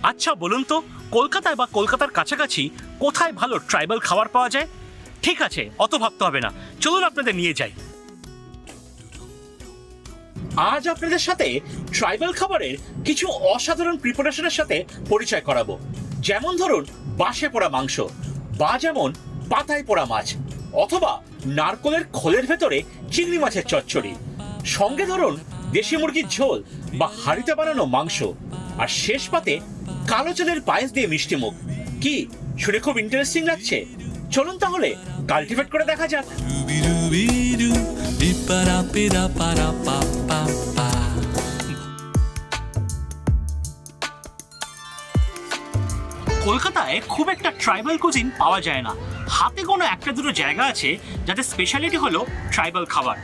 আচ্ছা বলুন তো, কলকাতায় বা কলকাতার কাছাকাছি কোথায় ভালো ট্রাইবাল খাবার পাওয়া যায়? ঠিক আছে, অত ভাবতে হবে না, চলুন আপনাদের নিয়ে যাই। আজ আপনাদের সাথে ট্রাইবাল খাবারের কিছু অসাধারণ প্রিপারেশনের সাথে পরিচয় করাবো। যেমন ধরুন বাঁশে পোড়া মাংস, বা যেমন পাতায় পোড়া মাছ, অথবা নারকোলের খোলের ভেতরে চিংড়ি মাছের চচ্চড়ি, সঙ্গে ধরুন দেশি মুরগির ঝোল বা হাঁড়িতে বানানো মাংস, আর শেষ পাতে কালো চালের পায়েস দিয়ে মিষ্টি মুখ। কি শুনে খুব ইন্টারেস্টিং লাগছে? চলুন তাহলে কাল্টিভেট করে দেখা যাক। কলকাতায় খুব একটা ট্রাইবাল কুজিন পাওয়া যায় না। হাতে গোনা একটা দুটো জায়গা আছে যাদের স্পেশালিটি হলো ট্রাইবাল খাবার।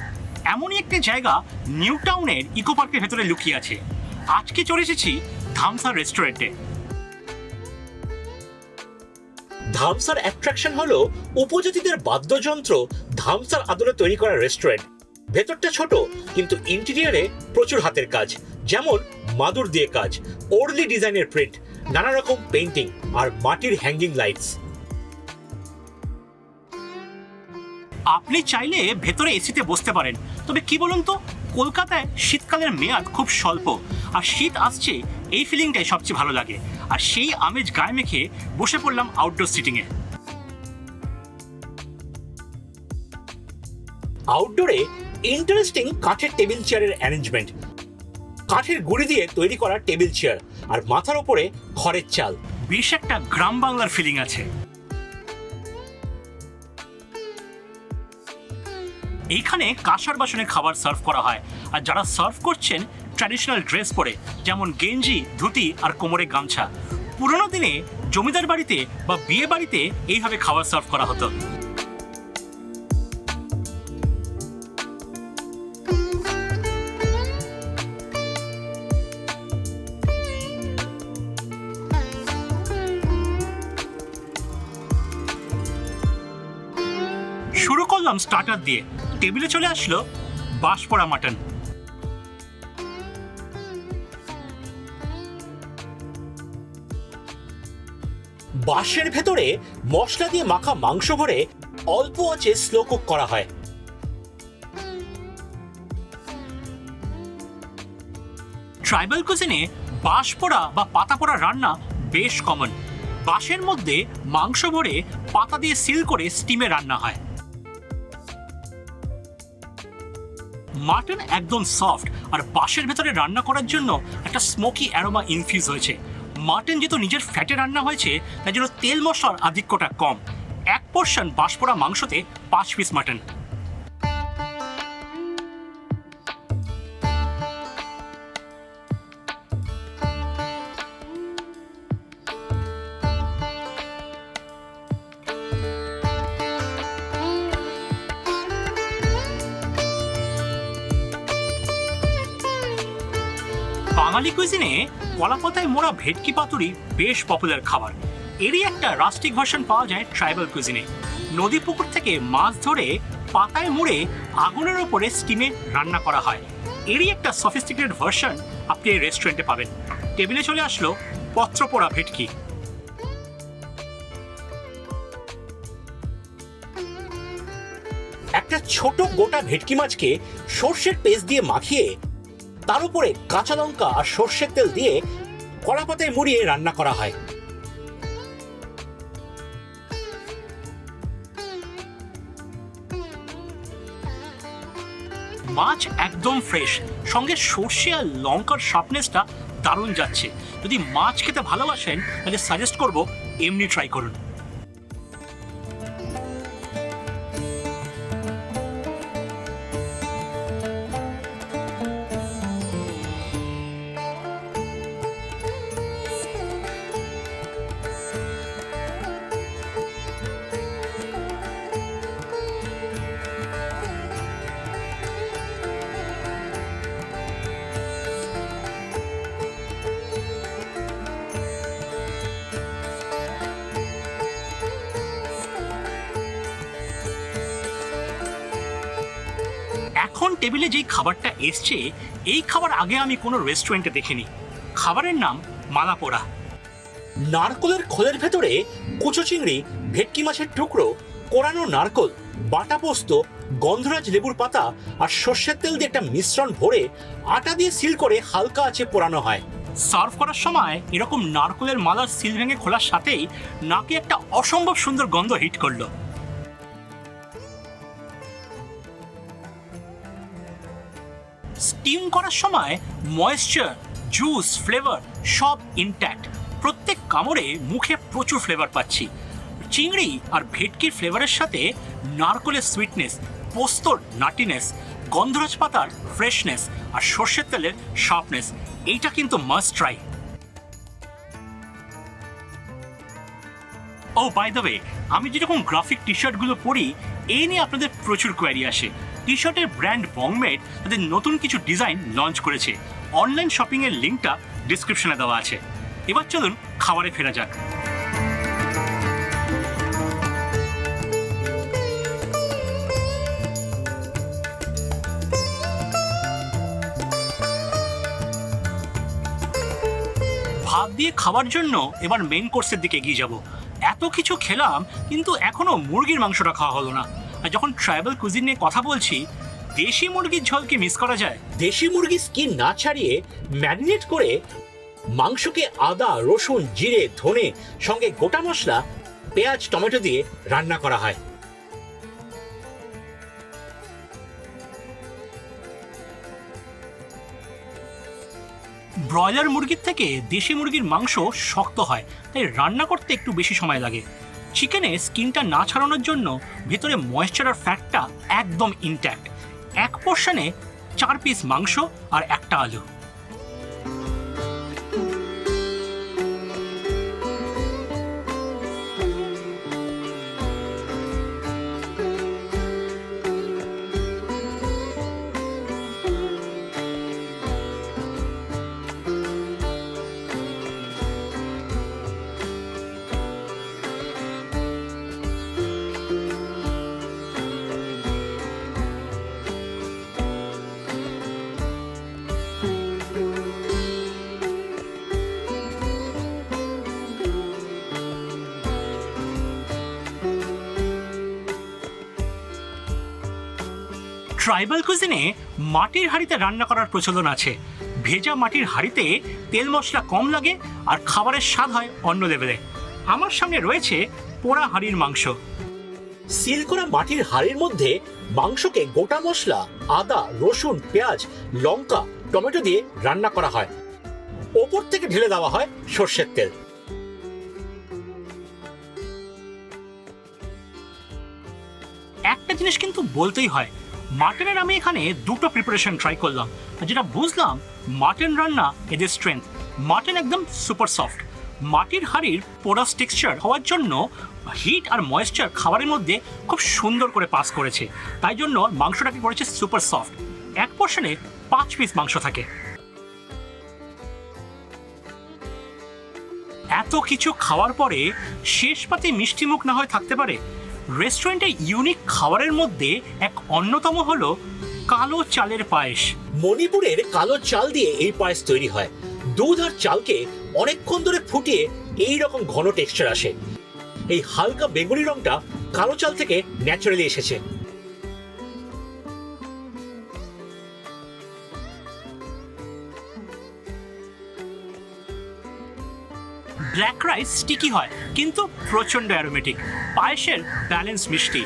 এমনই একটা জায়গা নিউ টাউনের ইকো পার্কের ভেতরে লুকিয়ে আছে। আজকে চলে এসেছি ধামসার রেস্টুরেন্টে। ধামসার অ্যাট্রাকশন হলো উপজাতিদের বাদ্যযন্ত্র ধামসার আদলে তৈরি করা রেস্টুরেন্ট। ভেতরটা ছোট, কিন্তু ইন্টেরিয়ারে প্রচুর হাতের কাজ, যেমন মাদুর দিয়ে কাজ, ওর্লি ডিজাইনের প্রিন্ট, নানা রকম পেইন্টিং আর মাটির হ্যাঙ্গিং লাইটস। আপনি চাইলে ভেতরে এসিতে বসতে পারেন, তবে কি বলুন তো, কলকাতায় শীতকালের মেয়াদ খুব স্বল্প, আর শীত আসছে এই ফিলিংটাই সবচেয়ে ভালো লাগে। আর সেই আমেজ গায়ে মেখে বসে পড়লাম আউটডোর সিটিংয়ে। আউটডোরে ইন্টারেস্টিং কাঠের টেবিল চেয়ারের অ্যারেঞ্জমেন্ট, কাঠের গুঁড়ি দিয়ে তৈরি করা টেবিল চেয়ার, আর মাথার ওপরে খড়ের চাল। বেশ একটা গ্রাম বাংলার ফিলিং আছে। এইখানে কাঁসার বাসনে খাবার সার্ভ করা হয়, আর যারা সার্ভ করছেন ট্র্যাডিশনাল ড্রেস পরে, যেমন গেঞ্জি, ধুতি আর কোমরে গামছা। পুরোনো দিনে জমিদার বাড়িতে বা বিয়ে বাড়িতে এইভাবে খাবার সার্ভ করা হতো। শুরু করলাম স্টার্টার দিয়ে। টেবিলে চলে আসলো বাঁশ পোড়া মাটন। বাঁশের ভেতরে মশলা দিয়ে মাখা মাংস ভরে অল্প আঁচে স্লো কুক করা হয়। ট্রাইবাল কুজিনে বাঁশ পোড়া বা পাতা পোড়া রান্না বেশ কমন। বাঁশের মধ্যে মাংস ভরে পাতা দিয়ে সিল করে স্টিমে রান্না হয়। মাটন একদম সফট, আর বাঁশের ভেতরে রান্না করার জন্য একটা স্মোকি অ্যারোমা ইনফিউজ হয়েছে। মাটন যেহেতু নিজের ফ্যাটে রান্না হয়েছে, তাই জন্য তেল মশলার আধিক্যটা কম। এক পোর্শন বাঁশ পোড়া মাংসতে 5 পিস মাটন। বাঙালি কুইজিনে কলাপাতায় মোড়া ভেটকি পাতুরি বেশ পপুলার খাবার। এরই একটা রাস্টিক ভার্সন পাওয়া যায় ট্রাইবাল কুইজিনে। নদী পুকুর থেকে মাছ ধরে পাতায় মুড়ে আগুনের ওপরে স্টিমে রান্না করা হয়। এরই একটা সফিস্টিকেটেড ভার্সন আপনি এই রেস্টুরেন্টে পাবেন। টেবিলে চলে আসলো পত্র পোড়া ভেটকি। একটা ছোট গোটা ভেটকি মাছকে সর্ষের পেস্ট দিয়ে মাখিয়ে তার উপরে কাঁচা লঙ্কা আর সর্ষের তেল দিয়ে কলাপাতায় মুড়িয়ে রান্না করা হয়। মাছ একদম ফ্রেশ, সঙ্গে সর্ষে আর লঙ্কার শার্পনেসটা দারুণ যাচ্ছে। যদি মাছ খেতে ভালোবাসেন তাহলে সাজেস্ট করব এমনি ট্রাই করুন। এখন টেবিলে যেই খাবারটা এসছে, এই খাবার আগে আমি কোনো রেস্টুরেন্টে দেখিনি। খাবারের নাম মালাপোড়া। নারকোলের খোলের ভেতরে কুচো চিংড়ি, ভেটকি মাছের টুকরো, কোরানো নারকোল, বাটা পোস্ত, গন্ধরাজ লেবুর পাতা আর সর্ষের তেল দিয়ে একটা মিশ্রণ ভরে আটা দিয়ে সিল করে হালকা আঁচে পোড়ানো হয়। সার্ভ করার সময় এরকম নারকোলের মালার সিল ভেঙে খোলার সাথেই নাকে একটা অসম্ভব সুন্দর গন্ধ হিট করলো। স্টিম করার সময় ময়েশ্চার, জুস, ফ্লেভার সব ইনট্যাক্ট। প্রত্যেক কামড়ে মুখে প্রচুর ফ্লেভার পাচ্ছি। চিংড়ি আর ভেটকির ফ্লেভারের সাথে নারকোলের সুইটনেস, পোস্তর নাটিনেস, গন্ধরাজ পাতার ফ্রেশনেস আর সর্ষের তেলের শার্পনেস, এইটা কিন্তু must try. Oh by the way, আমি যেরকম গ্রাফিক টি শার্টগুলো পরি, এই নিয়ে আপনাদের প্রচুর কোয়ারি আসে। টি শার্টের ব্র্যান্ড বংমেড তাদের নতুন কিছু ডিজাইন লঞ্চ করেছে। অনলাইন শপিংয়ের লিঙ্কটা ডিসক্রিপশনে দেওয়া আছে। এবার চলুন খাবারে ফেরা যাক। ভাত দিয়ে খাওয়ার জন্য এবার মেইন কোর্সের দিকে এগিয়ে যাব। এত কিছু খেলাম কিন্তু এখনো মুরগির মাংসটা খাওয়া হলো না। আর যখন ট্রাইবাল কুজিন নিয়ে কথা বলছি, দেশি মুরগির ঝোল কি মিস করা যায়? দেশি মুরগির স্কিন না ছাড়িয়ে ম্যারিনেট করে মাংসকে আদা, রসুন, জিরে, ধনে সঙ্গে গোটা মশলা, পেঁয়াজ, টমেটো দিয়ে রান্না করা হয়। ব্রয়লার মুরগির থেকে দেশি মুরগির মাংস শক্ত হয়, তাই রান্না করতে একটু বেশি সময় লাগে। চিকেনে স্কিনটা না ছাড়ানোর জন্য ভেতরে ময়েশ্চার আর ফ্যাটটা একদম ইনট্যাক্ট। এক পোর্শনে 4 পিস মাংস আর একটা আলু। ট্রাইবাল কুজিনে মাটির হাঁড়িতে রান্না করার প্রচলন আছে। ভেজা মাটির হাঁড়িতে তেল মশলা কম লাগে আর খাবারের স্বাদ হয় অন্য লেভেলে। আমার সামনে রয়েছে পোড়া হাঁড়ির মাংস। সিল করা মাটির হাঁড়ির মধ্যে মাংসকে গোটা মশলা, আদা, রসুন, পেঁয়াজ, লঙ্কা, টমেটো দিয়ে রান্না করা হয়। ওপর থেকে ঢেলে দেওয়া হয় সর্ষের তেল। একটা জিনিস কিন্তু বলতেই হয়, মাটনের আমি এখানে দুটো প্রিপারেশন ট্রাই করলাম, যেটা বুঝলাম মাটন রান্না এদের স্ট্রেংথ। মাটন একদম সুপার সফট। মাটির হাঁড়ির পোরাস টেক্সচার হওয়ার জন্য হিট আর ময়েশ্চার খাবারের মধ্যে খুব সুন্দর করে পাস করেছে, তাই জন্য মাংসটাকে করেছে সুপার সফট। এক পোর্শনে 5 পিস মাংস থাকে। এত কিছু খাওয়ার পরে শেষ পাতে মিষ্টি মুখ না হয়ে থাকতে পারে। রেস্টুরেন্টের ইউনিক খাবারের মধ্যে এক অন্যতম হলো কালো চালের পায়েস। মণিপুরের কালো চাল দিয়ে এই পায়েস তৈরি হয়। দুধ আর চালকে অনেকক্ষণ ধরে ফুটিয়ে এই রকম ঘন টেক্সচার আসে। এই হালকা বেগুনি রংটা কালো চাল থেকে ন্যাচারালি এসেছে। ব্ল্যাক রাইস স্টিকি হয় কিন্তু প্রচন্ড অ্যারোমেটিক। পায়েসের ব্যালেন্স মিষ্টি।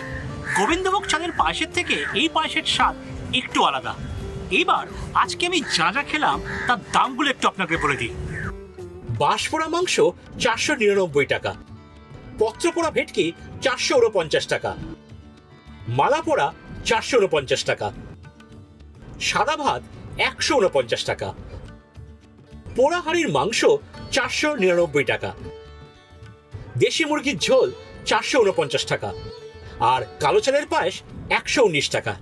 গোবিন্দভোগ চালের পায়েসের থেকে এই পায়েসের স্বাদ একটু আলাদা। এইবার আজকে আমি যা যা খেলাম তার দামগুলো একটু আপনাকে বলে দিই। বাঁশপোড়া মাংস 499 টাকা, পত্রপোড়া ভেটকি 449 টাকা, মালাপোড়া 449 টাকা, সাদা ভাত 149 টাকা, পোড়া হাঁড়ির মাংস 499 টাকা, দেশি মুরগির ঝোল 449 টাকা আর কালো চালের পায়েস 119 টাকা।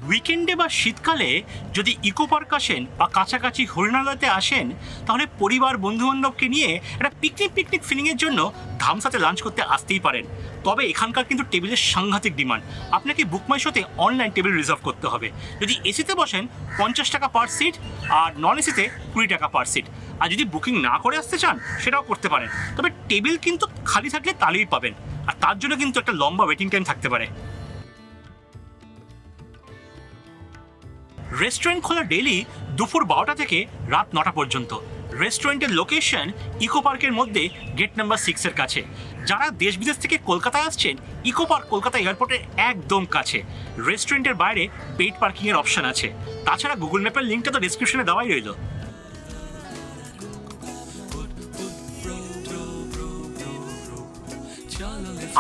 উইকেন্ডে বা শীতকালে যদি ইকো পার্ক আসেন বা কাছাকাছি হরিণালয়তে আসেন, তাহলে পরিবার বন্ধুবান্ধবকে নিয়ে একটা পিকনিক ফিলিংয়ের জন্য ধামসাতে লাঞ্চ করতে আসতেই পারেন। তবে এখানকার কিন্তু টেবিলের সাংঘাতিক ডিমান্ড। আপনাকে বুকমাই শোতে অনলাইন টেবিল রিজার্ভ করতে হবে। যদি এসিতে বসেন 50 টাকা পার সিট আর নন এসিতে 20 টাকা পার সিট। আর যদি বুকিং না করে আসতে চান সেটাও করতে পারেন, তবে টেবিল কিন্তু খালি থাকলে তালিই পাবেন, আর তার জন্য কিন্তু একটা লম্বা ওয়েটিং টাইম থাকতে পারে। রেস্টুরেন্ট খোলা ডেইলি দুপুর 12টা থেকে রাত 9টা পর্যন্ত। রেস্টুরেন্টের লোকেশন ইকো পার্কের মধ্যে গেট নাম্বার 6 এর কাছে। যারা দেশ বিদেশ থেকে কলকাতায় আসছেন, ইকো পার্ক কলকাতা এয়ারপোর্টের একদম কাছে। রেস্টুরেন্টের বাইরে পেইড পার্কিং এর অপশন আছে। তাছাড়া গুগল ম্যাপের লিঙ্কটা তো ডেসক্রিপশনে দেওয়াই রইল।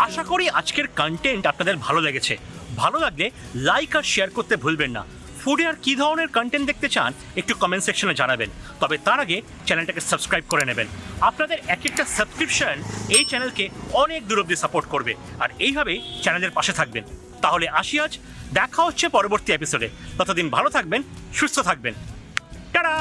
আশা করি আজকের কন্টেন্ট আপনাদের ভালো লেগেছে। ভালো লাগলে লাইক আর শেয়ার করতে ভুলবেন না। ফুডে আর কী ধরনের কন্টেন্ট দেখতে চান একটু কমেন্ট সেকশনে জানাবেন। তবে তার আগে চ্যানেলটাকে সাবস্ক্রাইব করে নেবেন। আপনাদের এক একটা সাবস্ক্রিপশন এই চ্যানেলকে অনেক দূর অব্দি সাপোর্ট করবে, আর এইভাবেই চ্যানেলের পাশে থাকবেন। তাহলে আসি আজ, দেখা হচ্ছে পরবর্তী এপিসোডে। ততদিন ভালো থাকবেন, সুস্থ থাকবেন। টাটা।